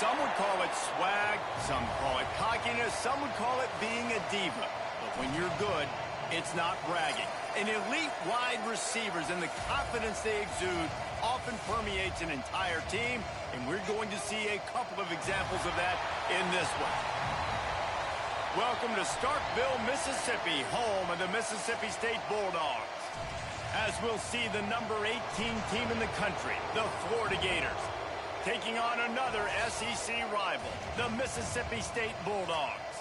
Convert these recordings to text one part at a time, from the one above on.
Some would call it swag, some call it cockiness, some would call it being a diva. But when you're good, it's not bragging. An elite wide receivers and the confidence they exude often permeates an entire team, and we're going to see a couple of examples of that in this one. Welcome to Starkville, Mississippi, home of the Mississippi State Bulldogs. As we'll see the number 18 team in the country, the Florida Gators, taking on another SEC rival, the Mississippi State Bulldogs.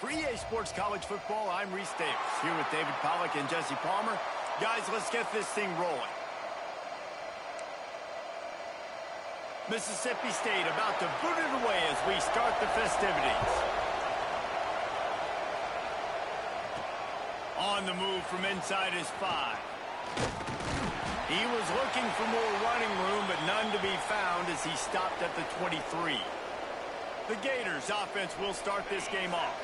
For EA Sports College Football, I'm Reese Davis, here with David Pollack and Jesse Palmer. Guys, let's get this thing rolling. Mississippi State about to boot it away as we start the festivities. On the move from inside his 5. He was looking for more running room, but none to be found as he stopped at the 23. The Gators offense will start this game off.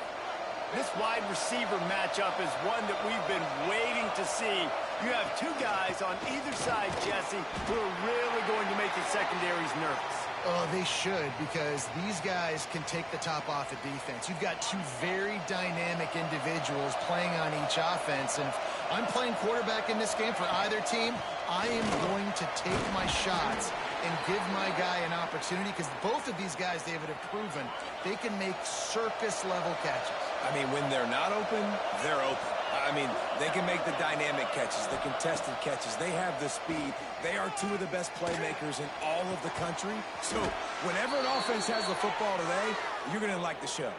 This wide receiver matchup is one that we've been waiting to see. You have two guys on either side, Jesse, who are really going to make the secondaries nervous. Oh, they should, because these guys can take the top off of defense. You've got two very dynamic individuals playing on each offense, and if I'm playing quarterback in this game for either team, I am going to take my shots and give my guy an opportunity, because both of these guys, David, have proven they can make circus-level catches. I mean, when they're not open, they're open. I mean, they can make the dynamic catches, the contested catches. They have the speed. They are two of the best playmakers in all of the country. So whenever an offense has the football today, you're going to like the show.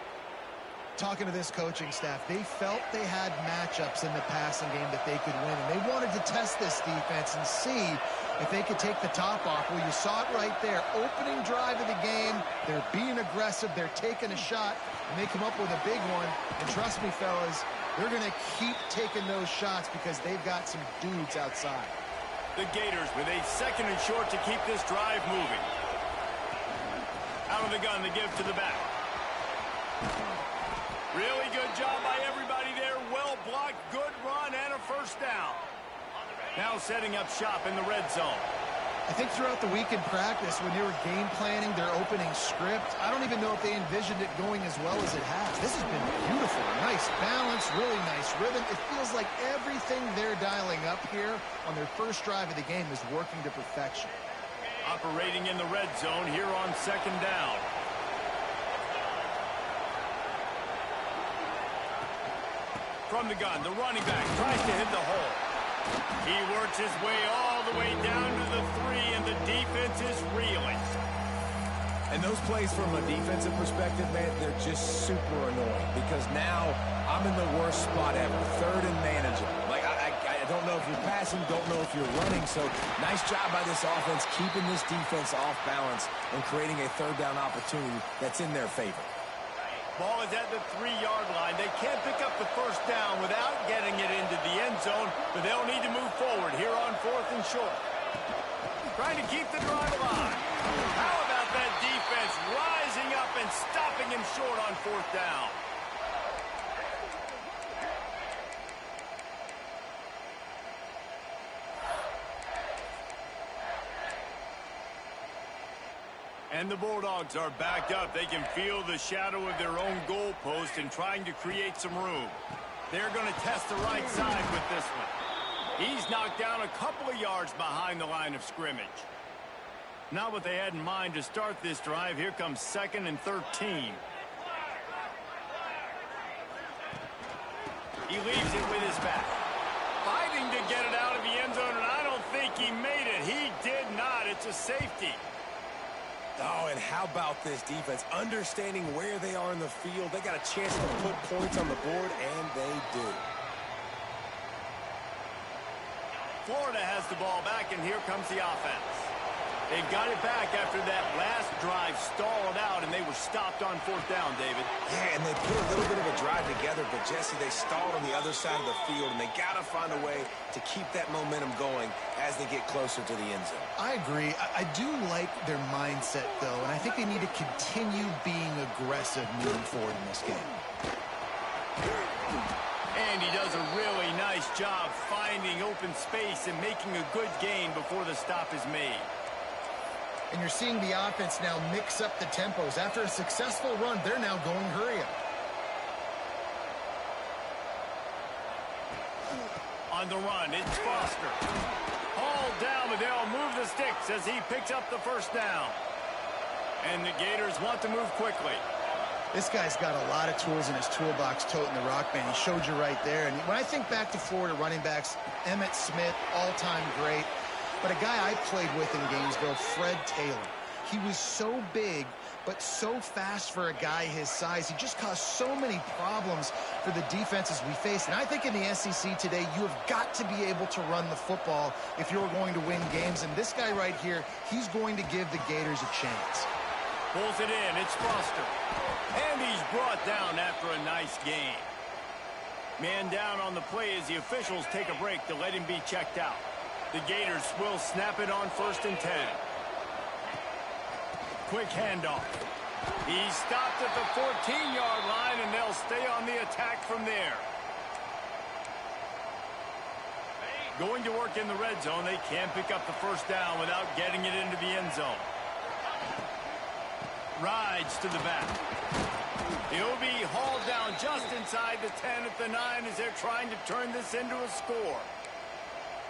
Talking to this coaching staff, they felt they had matchups in the passing game that they could win, and they wanted to test this defense and see if they could take the top off. Well, you saw it right there. Opening drive of the game, they're being aggressive, they're taking a shot, and they come up with a big one. And trust me, fellas, they're going to keep taking those shots because they've got some dudes outside. The Gators with a second and short to keep this drive moving. Out of the gun, the give to the back. Really good job by everybody there. Well blocked, good run, and a first down. Now setting up shop in the red zone. I think throughout the week in practice, when they were game planning their opening script, I don't even know if they envisioned it going as well as it has. This has been beautiful. Nice balance, really nice rhythm. It feels like everything they're dialing up here on their first drive of the game is working to perfection. Operating in the red zone here on second down. From the gun, the running back tries to hit the hole. He works his way all the way down to the 3, and the defense is reeling. And those plays from a defensive perspective, man, they're just super annoying because now I'm in the worst spot ever, third and manageable. Like, I don't know if you're passing, don't know if you're running, so nice job by this offense keeping this defense off balance and creating a third down opportunity that's in their favor. Ball is at the 3-yard line. They can't pick up the first down without getting it into the end zone, but they'll need to move forward here on 4th and short. Trying to keep the drive alive. How about that defense rising up and stopping him short on 4th down? And the Bulldogs are backed up. They can feel the shadow of their own goalpost and trying to create some room. They're going to test the right side with this one. He's knocked down a couple of yards behind the line of scrimmage. Not what they had in mind to start this drive. Here comes 2nd and 13. He leaves it with his back. Fighting to get it out of the end zone, and I don't think he made it. He did not. It's a safety. Oh, and how about this defense? Understanding where they are in the field. They got a chance to put points on the board, and they do. Florida has the ball back, and here comes the offense. They've got it back after that last drive stalled out, and they were stopped on 4th down, David. Yeah, and they put a little bit of a drive together, but, Jesse, they stalled on the other side of the field, and they got to find a way to keep that momentum going as they get closer to the end zone. I agree. I do like their mindset, though, and I think they need to continue being aggressive moving forward in this game. And he does a really nice job finding open space and making a good gain before the stop is made. And you're seeing the offense now mix up the tempos. After a successful run, they're now going hurry up. On the run, it's Foster. Hauled down, but they'll move the sticks as he picks up the first down. And the Gators want to move quickly. This guy's got a lot of tools in his toolbox toting the rock, man. He showed you right there. And when I think back to Florida running backs, Emmitt Smith, all-time great. But a guy I played with in Gainesville, Fred Taylor. He was so big, but so fast for a guy his size. He just caused so many problems for the defenses we faced. And I think in the SEC today, you have got to be able to run the football if you're going to win games. And this guy right here, he's going to give the Gators a chance. Pulls it in. It's Foster. And he's brought down after a nice game. Man down on the play as the officials take a break to let him be checked out. The Gators will snap it on 1st and 10. Quick handoff. He's stopped at the 14-yard line, and they'll stay on the attack from there. Going to work in the red zone, they can't pick up the first down without getting it into the end zone. Rides to the back. He'll be hauled down just inside the 10 at the 9 as they're trying to turn this into a score.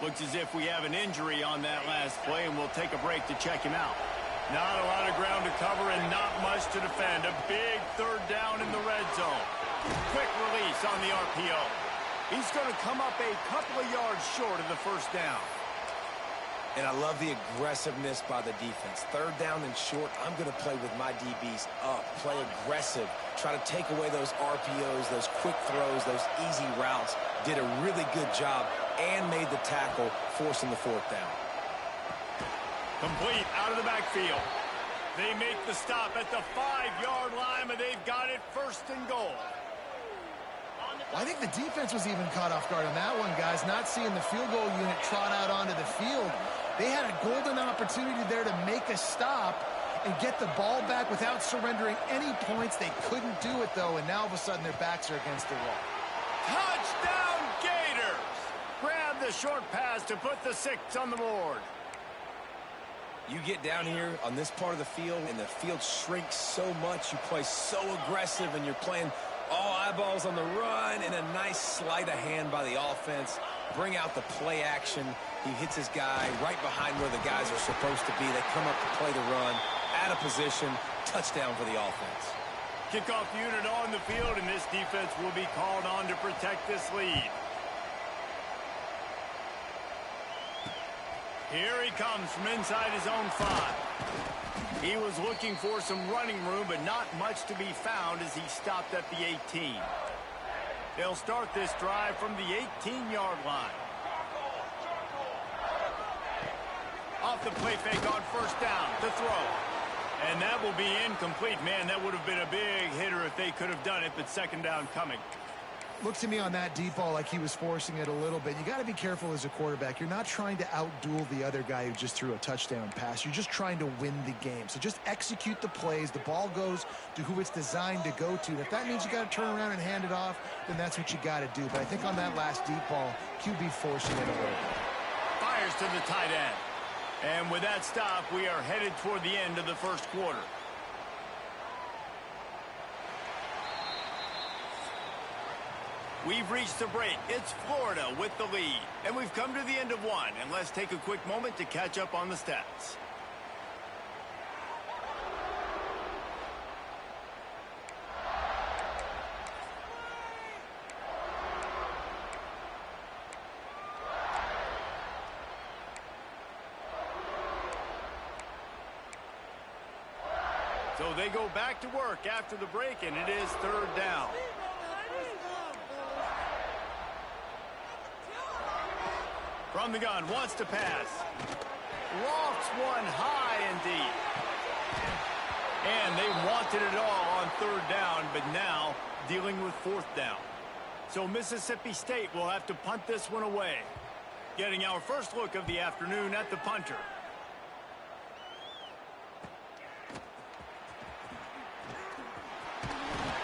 Looks as if we have an injury on that last play, and we'll take a break to check him out. Not a lot of ground to cover and not much to defend. A big 3rd down in the red zone. Quick release on the RPO. He's going to come up a couple of yards short of the first down. And I love the aggressiveness by the defense. 3rd down and short, I'm going to play with my DBs up. Play aggressive. Try to take away those RPOs, those quick throws, those easy routes. Did a really good job and made the tackle, forcing the 4th down. Complete out of the backfield. They make the stop at the 5-yard line, but they've got it 1st and goal. Well, I think the defense was even caught off guard on that one, guys. Not seeing the field goal unit trot out onto the field. They had a golden opportunity there to make a stop and get the ball back without surrendering any points. They couldn't do it, though, and now all of a sudden their backs are against the wall. Touchdown, Gators! Grab the short pass to put the 6 on the board. You get down here on this part of the field, and the field shrinks so much. You play so aggressive, and you're playing all eyeballs on the run, and a nice sleight of hand by the offense. Bring out the play action. He hits his guy right behind where the guys are supposed to be. They come up to play the run, out of position, touchdown for the offense. Kickoff unit on the field, and this defense will be called on to protect this lead. Here he comes from inside his own 5. He was looking for some running room, but not much to be found as he stopped at the 18. They'll start this drive from the 18-yard line. Off the play fake on 1st down to throw. And that will be incomplete. Man, that would have been a big hitter if they could have done it, but 2nd down coming. Looks to me on that deep ball like he was forcing it a little bit. You got to be careful as a quarterback. You're not trying to outduel the other guy who just threw a touchdown pass. You're just trying to win the game. So just execute the plays. The ball goes to who it's designed to go to. And if that means you got to turn around and hand it off, then that's what you got to do. But I think on that last deep ball, QB forcing it a little bit. Fires to the tight end. And with that stop, we are headed toward the end of the 1st quarter. We've reached the break. It's Florida with the lead. And we've come to the end of one. And let's take a quick moment to catch up on the stats. So they go back to work after the break, and it is 3rd down. From the gun, wants to pass. Lofts one high and deep. And they wanted it all on 3rd down, but now dealing with 4th down. So Mississippi State will have to punt this one away. Getting our first look of the afternoon at the punter.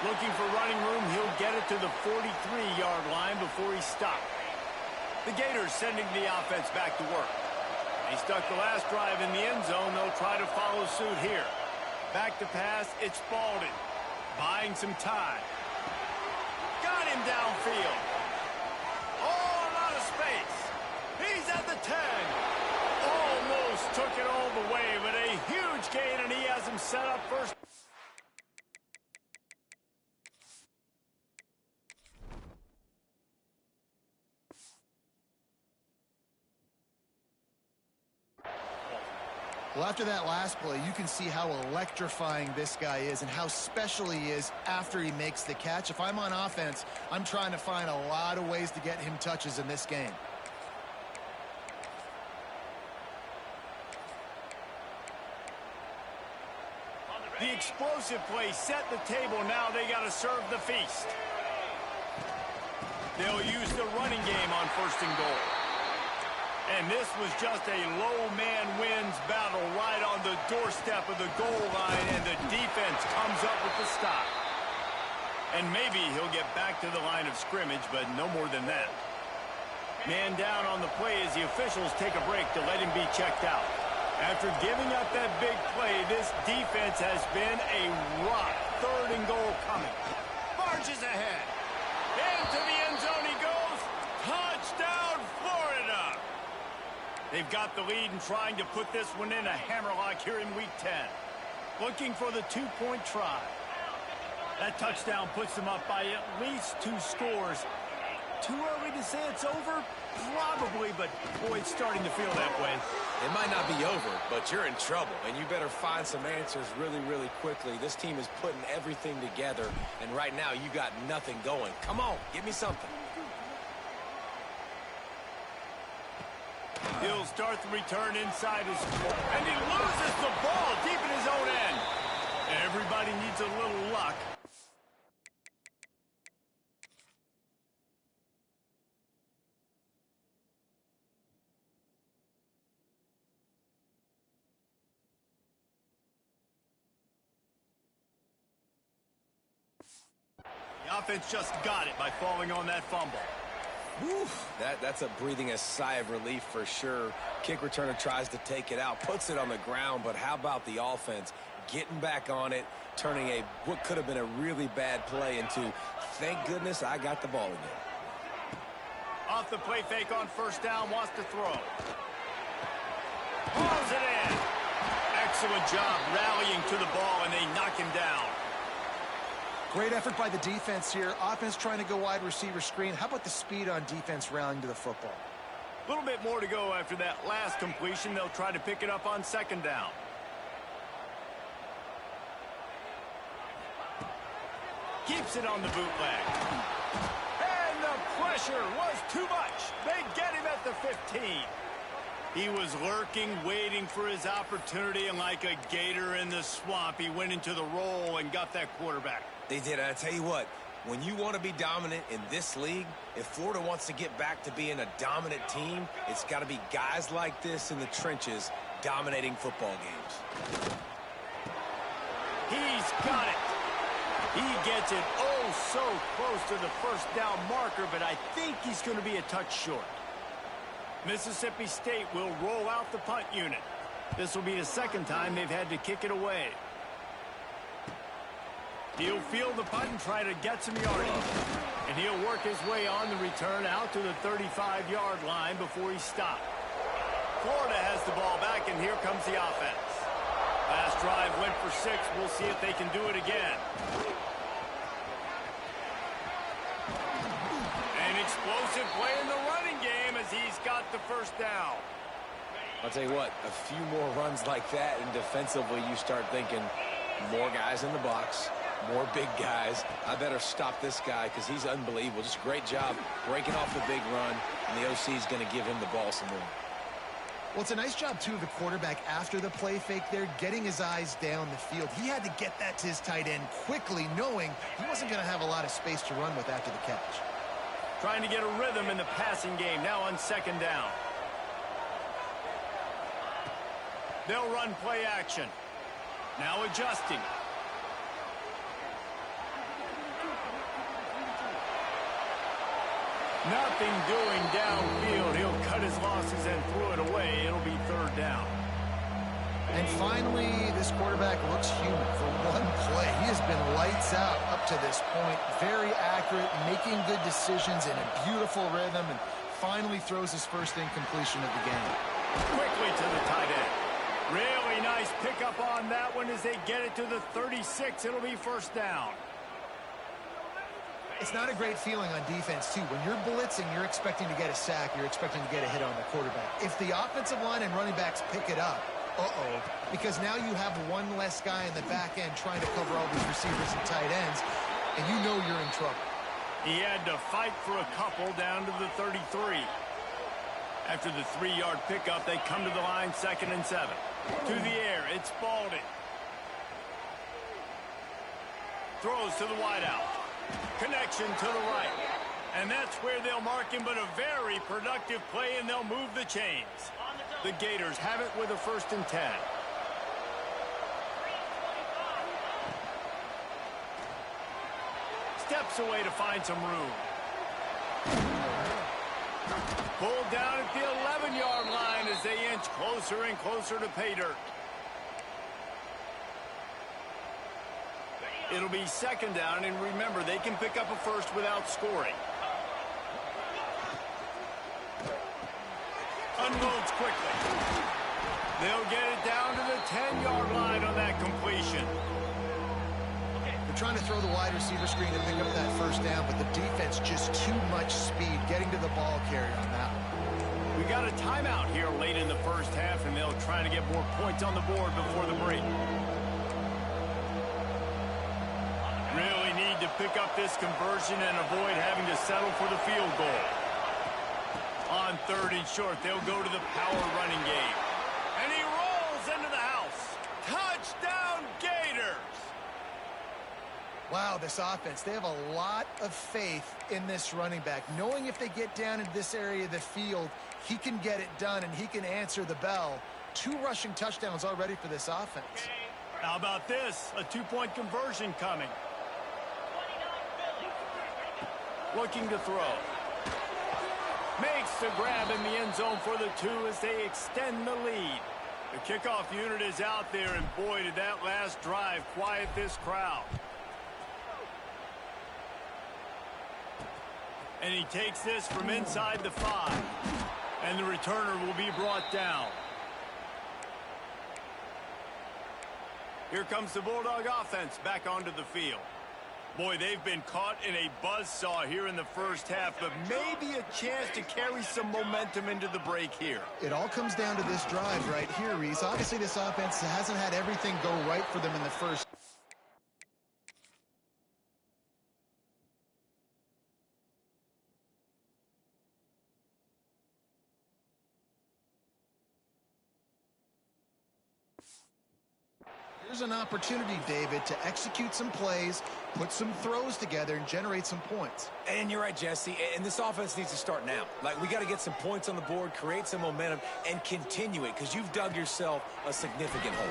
Looking for running room, he'll get it to the 43-yard line before he stopped. The Gators sending the offense back to work. He stuck the last drive in the end zone. They'll try to follow suit here. Back to pass, it's Spalding. Buying some time. Got him downfield. Oh, a lot of space. He's at the 10. Almost took it all the way, but a huge gain, and he has him set up first. Well, after that last play, you can see how electrifying this guy is and how special he is after he makes the catch. If I'm on offense, I'm trying to find a lot of ways to get him touches in this game. The explosive play set the table. Now they got to serve the feast. They'll use the running game on 1st and goal. And this was just a low man wins battle right on the doorstep of the goal line, and the defense comes up with the stop. And maybe he'll get back to the line of scrimmage, but no more than that. Man down on the play as the officials take a break to let him be checked out. After giving up that big play, this defense has been a rock. 3rd and goal coming. Marches ahead. Into the end zone he goes. Touchdown, Florida. They've got the lead and trying to put this one in a hammerlock here in Week 10. Looking for the 2-point try. That touchdown puts them up by at least 2 scores. Too early to say it's over? Probably, but boy, it's starting to feel that way. It might not be over, but you're in trouble, and you better find some answers really, really quickly. This team is putting everything together, and right now you got nothing going. Come on, give me something. He'll start the return inside his goal, and he loses the ball deep in his own end. Everybody needs a little luck. The offense just got it by falling on that fumble. Whew, that's a breathing a sigh of relief for sure. Kick returner tries to take it out, puts it on the ground, but how about the offense getting back on it, turning what could have been a really bad play into, thank goodness I got the ball again. Off the play fake on 1st down, wants to throw. Hauls it in. Excellent job rallying to the ball, and they knock him down. Great effort by the defense here. Offense trying to go wide receiver screen. How about the speed on defense rallying to the football? A little bit more to go after that last completion. They'll try to pick it up on 2nd down. Keeps it on the bootleg. And the pressure was too much. They get him at the 15. He was lurking, waiting for his opportunity, and like a gator in the swamp, he went into the roll and got that quarterback. They did. I tell you what, when you want to be dominant in this league, if Florida wants to get back to being a dominant team, it's got to be guys like this in the trenches dominating football games. He's got it. He gets it so close to the 1st down marker, but I think he's going to be a touch short. Mississippi State will roll out the punt unit. This will be the 2nd time they've had to kick it away. He'll field the punt and try to get some yardage. And he'll work his way on the return out to the 35-yard line before he stopped. Florida has the ball back, and here comes the offense. Last drive went for 6. We'll see if they can do it again. An explosive play in the running game as he's got the 1st down. I'll tell you what, a few more runs like that, and defensively you start thinking more guys in the box, more big guys. I better stop this guy because he's unbelievable. Just a great job breaking off the big run, and the OC is going to give him the ball some more. Well, it's a nice job, too, of the quarterback after the play fake there, getting his eyes down the field. He had to get that to his tight end quickly, knowing he wasn't going to have a lot of space to run with after the catch. Trying to get a rhythm in the passing game, now on 2nd down. They'll run play action. Now adjusting. Nothing doing downfield. He'll cut his losses and throw it away. It'll be third down. And finally, this quarterback looks human for one play. He has been lights out up to this point. Very accurate, making good decisions in a beautiful rhythm, and finally throws his first incompletion of the game. Quickly to the tight end. Really nice pickup on that one as they get it to the 36. It'll be first down. It's not a great feeling on defense, too. When you're blitzing, you're expecting to get a sack. You're expecting to get a hit on the quarterback. If the offensive line and running backs pick it up, because now you have one less guy in the back end trying to cover all these receivers and tight ends, and you know you're in trouble. He had to fight for a couple down to the 33. After the 3-yard pickup, they come to the line, 2nd and 7. To the air, it's Baldwin. Throws to the wideout. Connection to the right. And that's where they'll mark him, but a very productive play, and they'll move the chains. The Gators have it with a 1st and 10. Steps away to find some room. Pulled down at the 11-yard line as they inch closer and closer to pay dirt. It'll be 2nd down, and remember, they can pick up a first without scoring. Unloads quickly. They'll get it down to the 10-yard line on that completion. They're trying to throw the wide receiver screen to pick up that first down, but the defense just too much speed getting to the ball carrier on that one. We got a timeout here late in the first half, and they'll try to get more points on the board before the break. Really need to pick up this conversion and avoid having to settle for the field goal. On 3rd and short, they'll go to the power running game. And he rolls into the house. Touchdown, Gators! Wow, this offense, they have a lot of faith in this running back, knowing if they get down in this area of the field, he can get it done and he can answer the bell. 2 rushing touchdowns already for this offense. How about this? A 2-point conversion coming. Looking to throw. Makes the grab in the end zone for the 2 as they extend the lead. The kickoff unit is out there, and boy, did that last drive quiet this crowd. And he takes this from inside the 5. And the returner will be brought down. Here comes the Bulldog offense back onto the field. Boy, they've been caught in a buzzsaw here in the first half, but maybe a chance to carry some momentum into the break here. It all comes down to this drive right here, Reese. Obviously, this offense hasn't had everything go right for them in the first. Here's an opportunity, David, to execute some plays, put some throws together, and generate some points. And you're right, Jesse, and this offense needs to start now. Like, we got to get some points on the board, create some momentum, and continue it, because you've dug yourself a significant hole.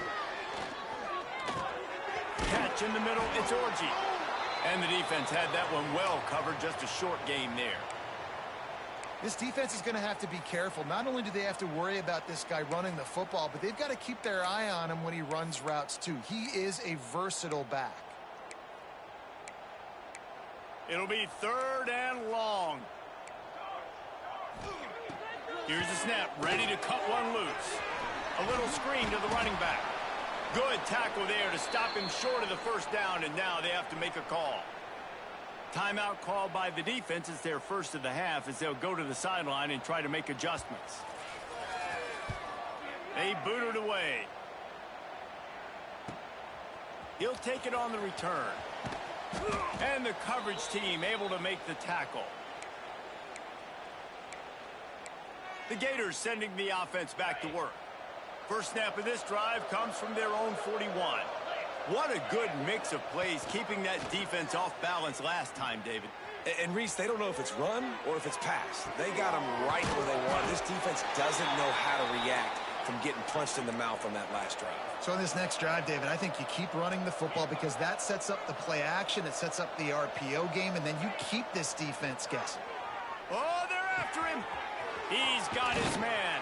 Catch in the middle, it's Orgy. And the defense had that one well covered, just a short game there. This defense is going to have to be careful. Not only do they have to worry about this guy running the football, but they've got to keep their eye on him when he runs routes, too. He is a versatile back. It'll be 3rd and long. Here's the snap, ready to cut one loose. A little screen to the running back. Good tackle there to stop him short of the first down, and now they have to make a call. Timeout called by the defense. It's their first of the half as they'll go to the sideline and try to make adjustments. They boot it away. He'll take it on the return. And the coverage team able to make the tackle. The Gators sending the offense back to work. First snap of this drive comes from their own 41. What a good mix of plays, keeping that defense off balance last time, David. And Reese, they don't know if it's run or if it's pass. They got them right where they want. This defense doesn't know how to react from getting punched in the mouth on that last drive. So in this next drive, David, I think you keep running the football because that sets up the play action, it sets up the RPO game, and then you keep this defense guessing. Oh, they're after him. He's got his man.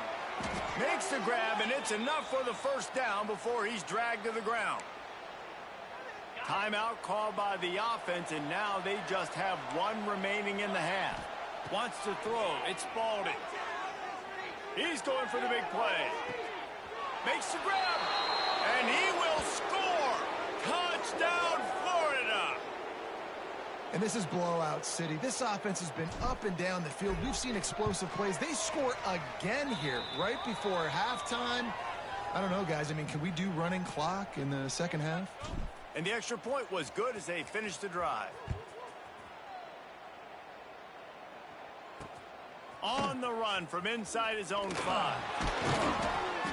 Makes the grab, and it's enough for the first down before he's dragged to the ground. Timeout called by the offense, and now they just have one remaining in the half. Wants to throw. It's Spalding. He's going for the big play. Makes the grab, and he will score. Touchdown, Florida. And this is blowout city. This offense has been up and down the field. We've seen explosive plays. They score again here right before halftime. I don't know, guys. I mean, can we do running clock in the second half? And the extra point was good as they finished the drive. On the run from inside his own 5.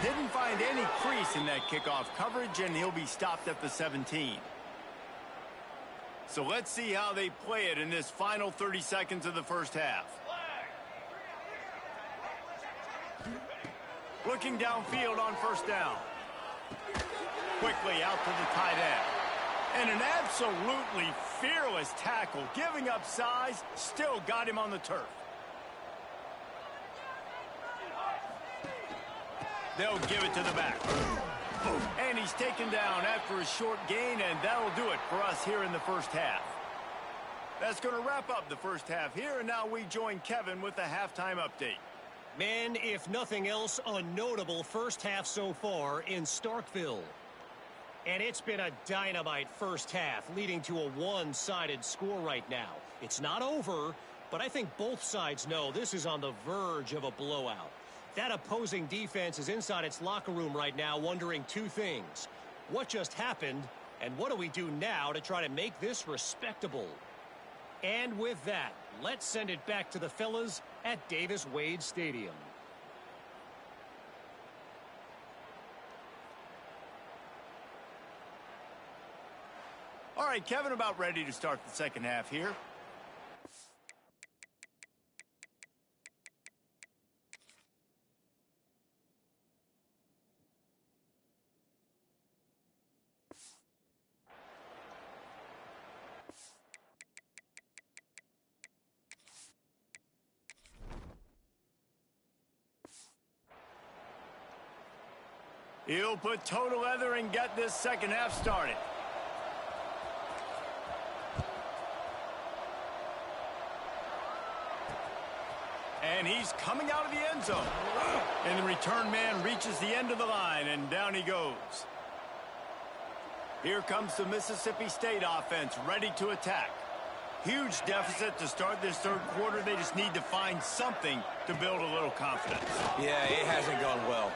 Didn't find any crease in that kickoff coverage, and he'll be stopped at the 17. So let's see how they play it in this final 30 seconds of the first half. Looking downfield on first down. Quickly out to the tight end. And an absolutely fearless tackle, giving up size, still got him on the turf. They'll give it to the back. And he's taken down after a short gain, and that'll do it for us here in the first half. That's going to wrap up the first half here, and now we join Kevin with the halftime update. Man, if nothing else, a notable first half so far in Starkville. And it's been a dynamite first half, leading to a one-sided score right now. It's not over, but I think both sides know this is on the verge of a blowout. That opposing defense is inside its locker room right now wondering two things. What just happened, and what do we do now to try to make this respectable? And with that, let's send it back to the fellas at Davis-Wade Stadium. All right, Kevin, about ready to start the second half here. He'll put total leather and get this second half started. And he's coming out of the end zone. And the return man reaches the end of the line, and down he goes. Here comes the Mississippi State offense, ready to attack. Huge deficit to start this third quarter. They just need to find something to build a little confidence. Yeah, it hasn't gone well.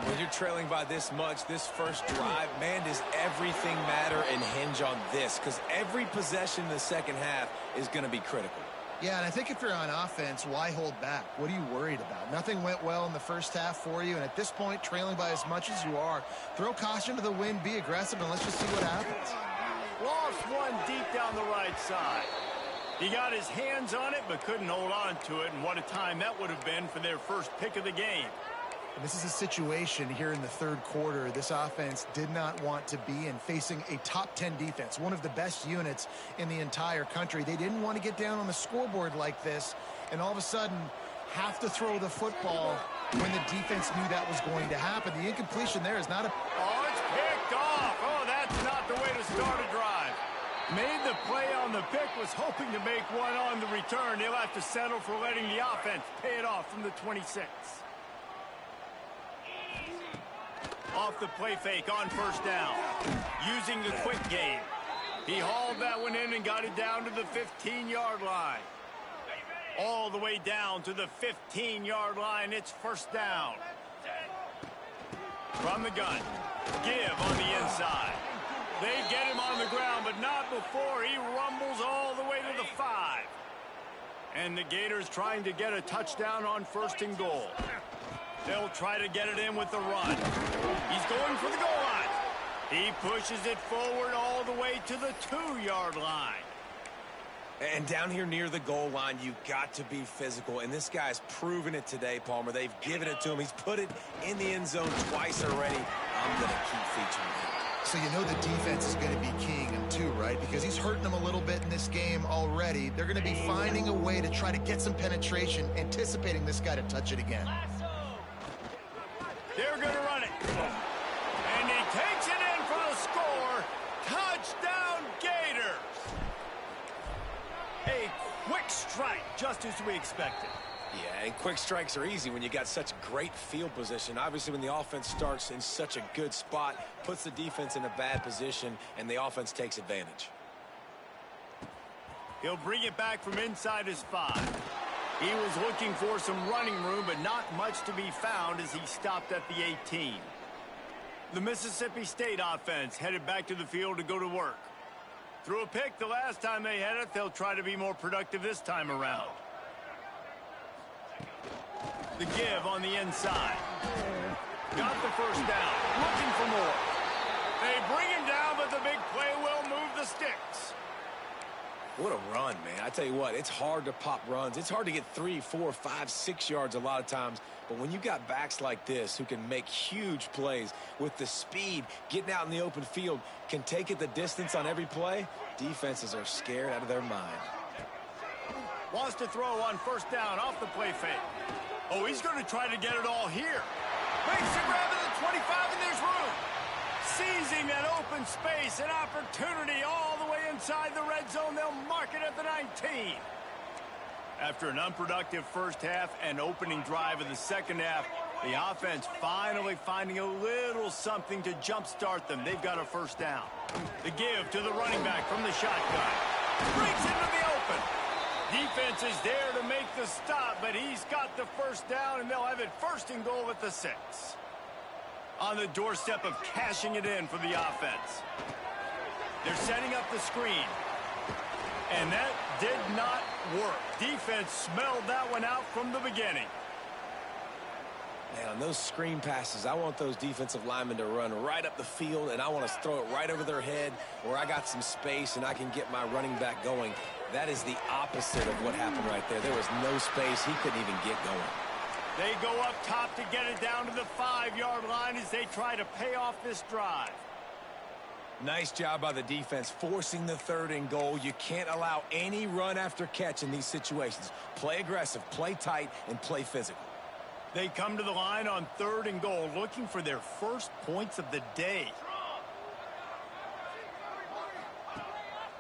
When you're trailing by this much, this first drive, man, does everything matter and hinge on this? Because every possession in the second half is going to be critical. Yeah, and I think if you're on offense, why hold back? What are you worried about? Nothing went well in the first half for you, and at this point, trailing by as much as you are, throw caution to the wind, be aggressive, and let's just see what happens. Lost one deep down the right side. He got his hands on it, but couldn't hold on to it, and what a time that would have been for their first pick of the game. And this is a situation here in the third quarter this offense did not want to be in, facing a top 10 defense, one of the best units in the entire country. They didn't want to get down on the scoreboard like this, and all of a sudden have to throw the football when the defense knew that was going to happen. The incompletion there is not a... Oh, it's picked off. Oh, that's not the way to start a drive. Made the play on the pick, was hoping to make one on the return. He'll have to settle for letting the offense pay it off from the 26. Off the play fake on first down. Using the quick game. He hauled that one in and got it down to the 15-yard line. All the way down to the 15-yard line. It's first down. From the gun. Give on the inside. They get him on the ground, but not before he rumbles all the way to the 5. And the Gators trying to get a touchdown on first and goal. They'll try to get it in with the run. He's going for the goal line. He pushes it forward all the way to the 2-yard line. And down here near the goal line, you've got to be physical. And this guy's proven it today, Palmer. They've given it to him. He's put it in the end zone twice already. I'm going to keep featuring him. So you know the defense is going to be keying him too, right? Because he's hurting them a little bit in this game already. They're going to be finding a way to try to get some penetration, anticipating this guy to touch it again. They're going to run it. And he takes it in for the score. Touchdown Gators. A quick strike, just as we expected. Yeah, and quick strikes are easy when you got such great field position. Obviously, when the offense starts in such a good spot, puts the defense in a bad position, and the offense takes advantage. He'll bring it back from inside his 5. He was looking for some running room, but not much to be found as he stopped at the 18. The Mississippi State offense headed back to the field to go to work. Threw a pick the last time they had it. They'll try to be more productive this time around. The give on the inside. Got the first down. Looking for more. They bring him down, but the big play will move the sticks. What a run, man. I tell you what, it's hard to pop runs. It's hard to get 3, 4, 5, 6 yards a lot of times. But when you got backs like this who can make huge plays with the speed, getting out in the open field, can take it the distance on every play, defenses are scared out of their mind. Wants to throw on first down off the play fake. Oh, he's going to try to get it all here. Makes a grab at the 25, and there's room. Seizing that open space, an opportunity all the way inside the red zone. They'll mark it at the 19. After an unproductive first half and opening drive of the second half, the offense finally finding a little something to jumpstart them. They've got a first down. The give to the running back from the shotgun. Breaks into the open. Defense is there to make the stop, but he's got the first down, and they'll have it first and goal at the 6. On the doorstep of cashing it in for the offense. They're setting up the screen. And that did not work. Defense smelled that one out from the beginning. Man, on those screen passes, I want those defensive linemen to run right up the field, and I want to throw it right over their head where I got some space and I can get my running back going. That is the opposite of what happened right there. There was no space. He couldn't even get going. They go up top to get it down to the 5-yard line as they try to pay off this drive. Nice job by the defense forcing the 3rd and goal. You can't allow any run after catch in these situations. Play aggressive, play tight, and play physical. They come to the line on 3rd and goal, looking for their first points of the day.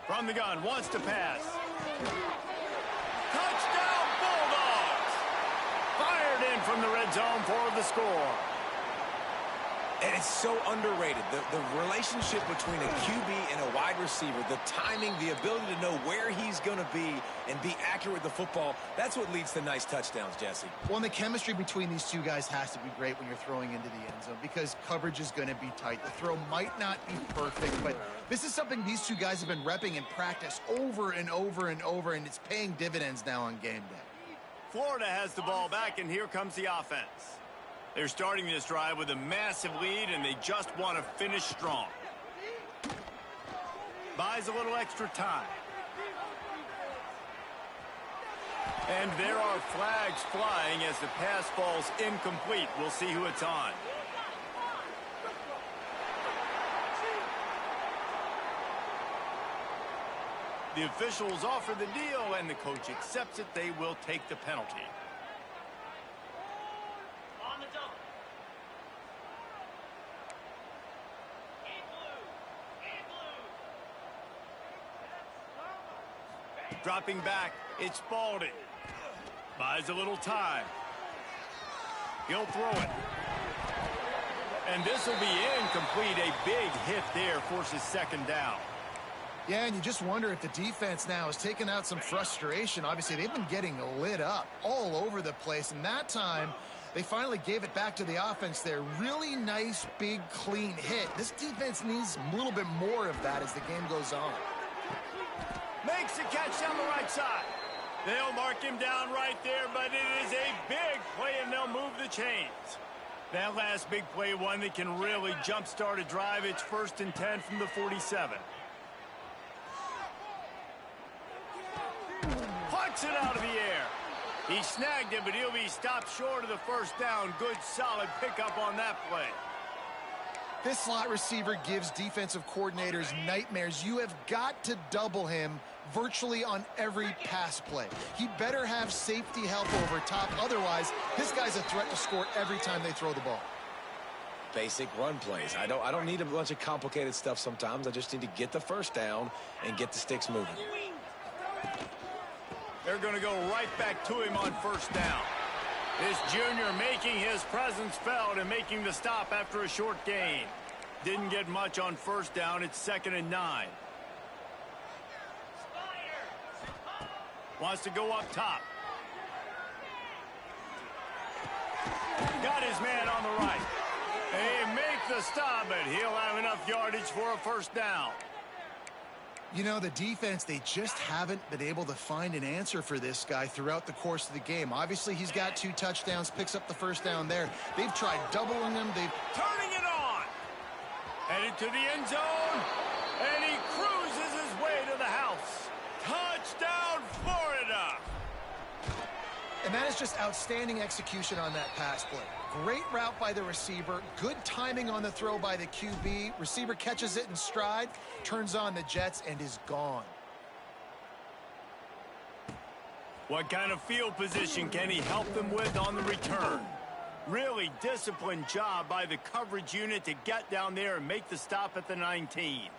From the gun, wants to pass. Touchdown, Bulldogs! Fired in from the red zone for the score. And it's so underrated. The relationship between a QB and a wide receiver, the timing, the ability to know where he's going to be and be accurate with the football, that's what leads to nice touchdowns, Jesse. Well, and the chemistry between these two guys has to be great when you're throwing into the end zone because coverage is going to be tight. The throw might not be perfect, but this is something these two guys have been repping in practice over and over and over, and it's paying dividends now on game day. Florida has the ball back, and here comes the offense. They're starting this drive with a massive lead, and they just want to finish strong. Buys a little extra time. And there are flags flying as the pass falls incomplete. We'll see who it's on. The officials offer the deal, and the coach accepts it. They will take the penalty. Dropping back, it's Spalding. Buys a little time. He'll throw it. And this will be incomplete. A big hit there forces 2nd down. Yeah, and you just wonder if the defense now has taken out some frustration. Obviously, they've been getting lit up all over the place. And that time, they finally gave it back to the offense there. Really nice, big, clean hit. This defense needs a little bit more of that as the game goes on. Makes the catch down the right side. They'll mark him down right there, but it is a big play, and they'll move the chains. That last big play, one that can really jumpstart a drive. It's 1st and 10 from the 47. Puts it out of the air. He snagged it, but he'll be stopped short of the first down. Good, solid pickup on that play. This slot receiver gives defensive coordinators nightmares. You have got to double him virtually on every pass play. He better have safety help over top. Otherwise, this guy's a threat to score every time they throw the ball. Basic run plays. I don't need a bunch of complicated stuff sometimes. I just need to get the first down and get the sticks moving. They're going to go right back to him on first down. This junior making his presence felt and making the stop after a short gain. Didn't get much on first down. It's 2nd and 9. Wants to go up top. Got his man on the right. They make the stop, but he'll have enough yardage for a first down. You know, the defense, they just haven't been able to find an answer for this guy throughout the course of the game. Obviously, he's got 2 touchdowns, picks up the first down there. They've tried doubling him. They've turning it on. Headed to the end zone, and he cruises his way to the house. Touchdown, Florida. And that is just outstanding execution on that pass play. Great route by the receiver. Good timing on the throw by the QB. Receiver catches it in stride, turns on the jets, and is gone. What kind of field position can he help them with on the return? Really disciplined job by the coverage unit to get down there and make the stop at the 19.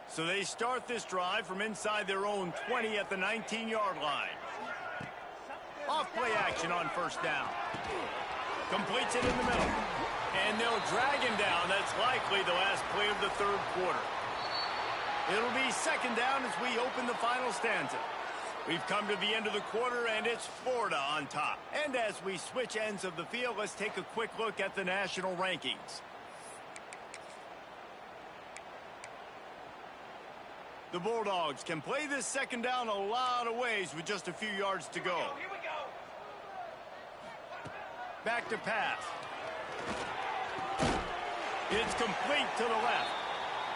So they start this drive from inside their own 20 at the 19-yard line. Off play action on first down. Completes it in the middle. And they'll drag him down. That's likely the last play of the third quarter. It'll be 2nd down as we open the final stanza. We've come to the end of the quarter, and it's Florida on top. And as we switch ends of the field, let's take a quick look at the national rankings. The Bulldogs can play this 2nd down a lot of ways with just a few yards to go. Here we go. Back to pass. It's complete to the left.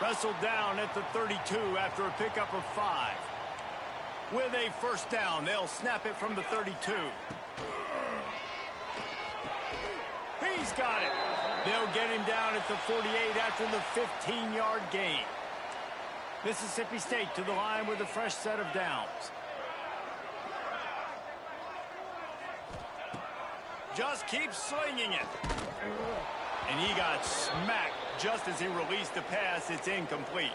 Wrestled down at the 32 after a pickup of 5. With a first down, they'll snap it from the 32. He's got it. They'll get him down at the 48 after the 15-yard gain. Mississippi State to the line with a fresh set of downs. Just keeps slinging it. And he got smacked just as he released the pass. It's incomplete.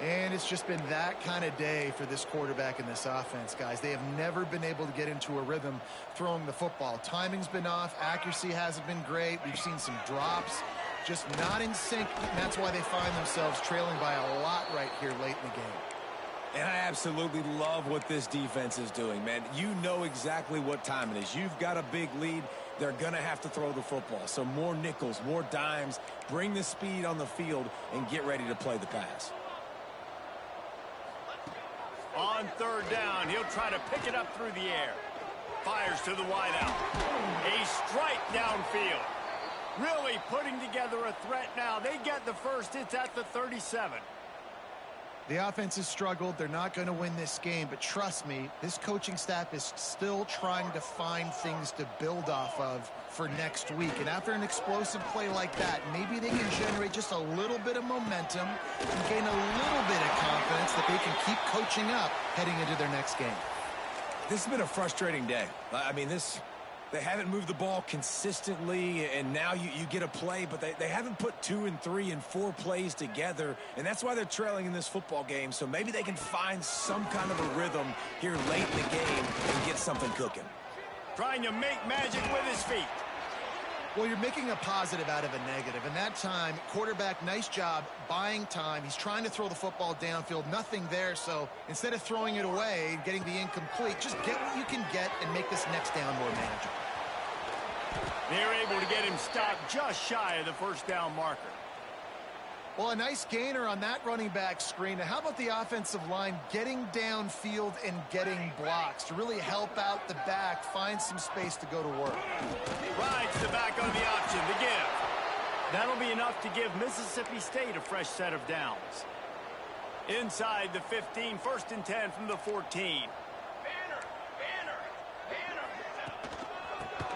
And it's just been that kind of day for this quarterback and this offense, guys. They have never been able to get into a rhythm throwing the football. Timing's been off. Accuracy hasn't been great. We've seen some drops. Just not in sync. And that's why they find themselves trailing by a lot right here late in the game. And I absolutely love what this defense is doing, man. You know exactly what time it is. You've got a big lead. They're going to have to throw the football. So more nickels, more dimes. Bring the speed on the field and get ready to play the pass. On 3rd down, he'll try to pick it up through the air. Fires to the wideout. A strike downfield. Really putting together a threat now. They get the first. It's at the 37. The offense has struggled. They're not going to win this game, but trust me, this coaching staff is still trying to find things to build off of for next week. And after an explosive play like that, maybe they can generate just a little bit of momentum and gain a little bit of confidence that they can keep coaching up heading into their next game. This has been a frustrating day. I mean, they haven't moved the ball consistently, and now you get a play, but they haven't put 2 and 3 and 4 plays together, and that's why they're trailing in this football game. So maybe they can find some kind of a rhythm here late in the game and get something cooking. Trying to make magic with his feet. Well, you're making a positive out of a negative. And that time, quarterback, nice job buying time. He's trying to throw the football downfield. Nothing there. So instead of throwing it away and getting the incomplete, just get what you can get and make this next down more manageable. They're able to get him stopped just shy of the first down marker. Well, a nice gainer on that running back screen. Now, how about the offensive line getting downfield and getting blocks to really help out the back, find some space to go to work? Rides the back on the option, the give. That'll be enough to give Mississippi State a fresh set of downs. Inside the 15, 1st and 10 from the 14.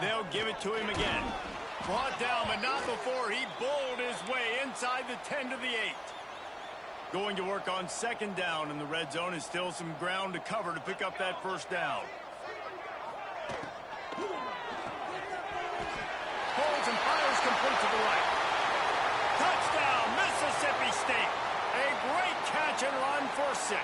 They'll give it to him again. Brought down, but not before he bowled his way inside the 10 to the 8. Going to work on second down, and the red zone is still some ground to cover to pick up that first down. Holds and fires complete to the right. Touchdown, Mississippi State. A great catch and run for 6.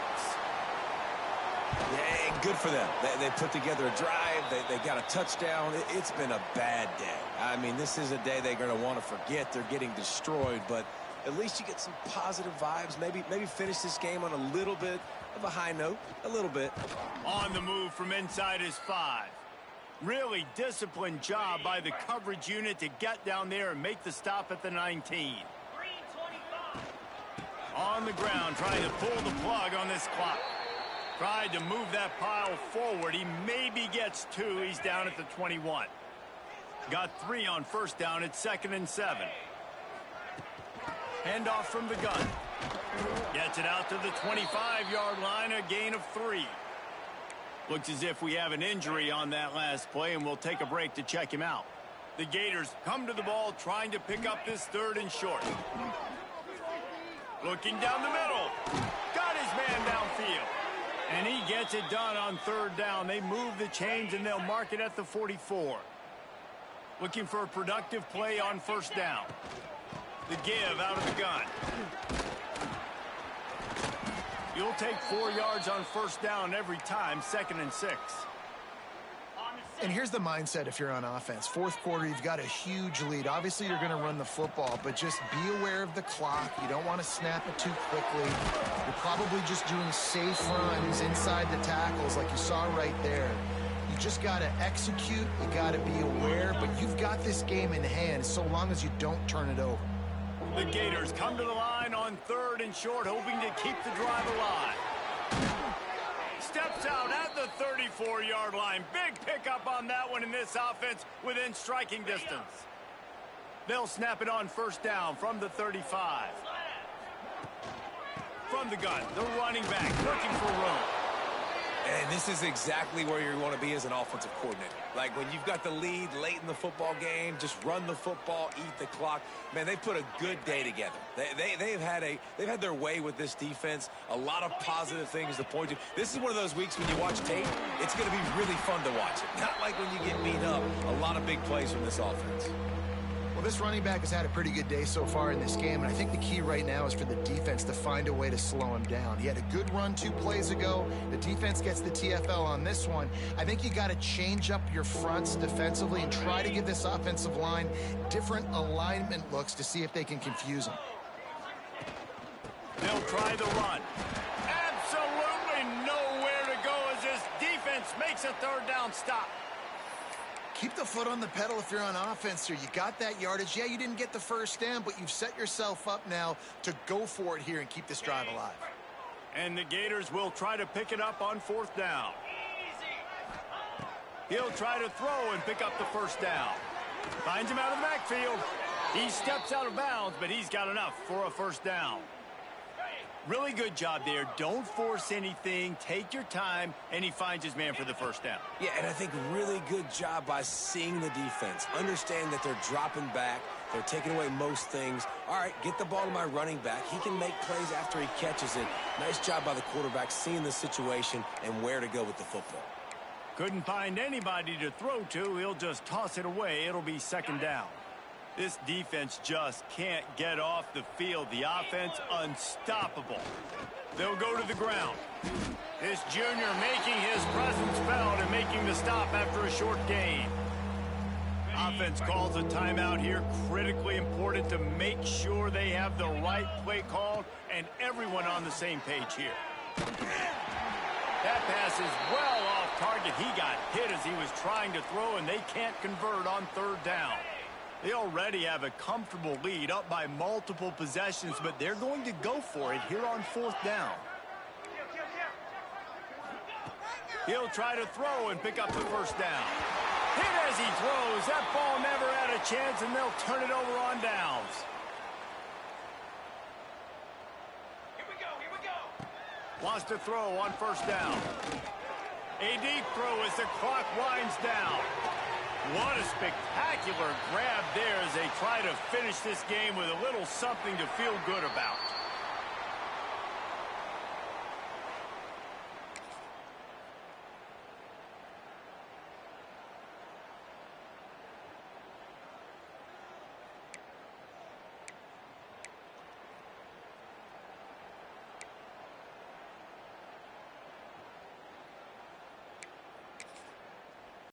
Yeah, good for them. They put together a drive. They got a touchdown. It's been a bad day. I mean, this is a day they're going to want to forget. They're getting destroyed, but at least you get some positive vibes. Maybe finish this game on a little bit of a high note. A little bit. On the move from inside his 5. Really disciplined job by the coverage unit to get down there and make the stop at the 19. On the ground, trying to pull the plug on this clock. Tried to move that pile forward. He maybe gets 2. He's down at the 21. Got 3 on first down at 2nd and 7. Handoff from the gun. Gets it out to the 25-yard line, a gain of 3. Looks as if we have an injury on that last play, and we'll take a break to check him out. The Gators come to the ball, trying to pick up this 3rd and short. Looking down the middle. Got his man downfield. And he gets it done on 3rd down. They move the chains, and they'll mark it at the 44. Looking for a productive play on first down. The give out of the gun. You'll take 4 yards on first down every time, 2nd and 6. And here's the mindset if you're on offense. 4th quarter, you've got a huge lead. Obviously, you're going to run the football, but just be aware of the clock. You don't want to snap it too quickly. You're probably just doing safe runs inside the tackles like you saw right there. You just got to execute. You got to be aware, but you've got this game in hand so long as you don't turn it over. The Gators come to the line on 3rd and short, hoping to keep the drive alive. Steps out at the 34-yard line. Big pickup on that one in this offense within striking distance. They'll snap it on first down from the 35. From the gun, the running back looking for room. And this is exactly where you want to be as an offensive coordinator. Like when you've got the lead late in the football game, just run the football, eat the clock. Man, they put a good day together. They've had their way with this defense. A lot of positive things to point to. This is one of those weeks when you watch tape, it's going to be really fun to watch it. Not like when you get beat up. A lot of big plays from this offense. Well, this running back has had a pretty good day so far in this game, and I think the key right now is for the defense to find a way to slow him down. He had a good run 2 plays ago. The defense gets the TFL on this one. I think you got to change up your fronts defensively and try to give this offensive line different alignment looks to see if they can confuse him. They'll try the run. Absolutely nowhere to go as this defense makes a 3rd down stop. Keep the foot on the pedal if you're on offense here. You got that yardage. Yeah, you didn't get the first down, but you've set yourself up now to go for it here and keep this drive alive. And the Gators will try to pick it up on 4th down. He'll try to throw and pick up the first down. Finds him out of the backfield. He steps out of bounds, but he's got enough for a first down. Really good job there. Don't force anything. Take your time, and he finds his man for the first down. Yeah, and I think really good job by seeing the defense. Understand that they're dropping back. They're taking away most things. All right, get the ball to my running back. He can make plays after he catches it. Nice job by the quarterback seeing the situation and where to go with the football. Couldn't find anybody to throw to. He'll just toss it away. It'll be 2nd down. This defense just can't get off the field. The offense unstoppable. They'll go to the ground. This junior making his presence felt and making the stop after a short gain. Offense calls a timeout here. Critically important to make sure they have the right play called and everyone on the same page here. That pass is well off target. He got hit as he was trying to throw, and they can't convert on 3rd down. They already have a comfortable lead up by multiple possessions, but they're going to go for it here on 4th down. He'll try to throw and pick up the first down. Hit as he throws. That ball never had a chance, and they'll turn it over on downs. Here we go. Wants to throw on first down. A deep throw as the clock winds down. What a spectacular grab there as they try to finish this game with a little something to feel good about.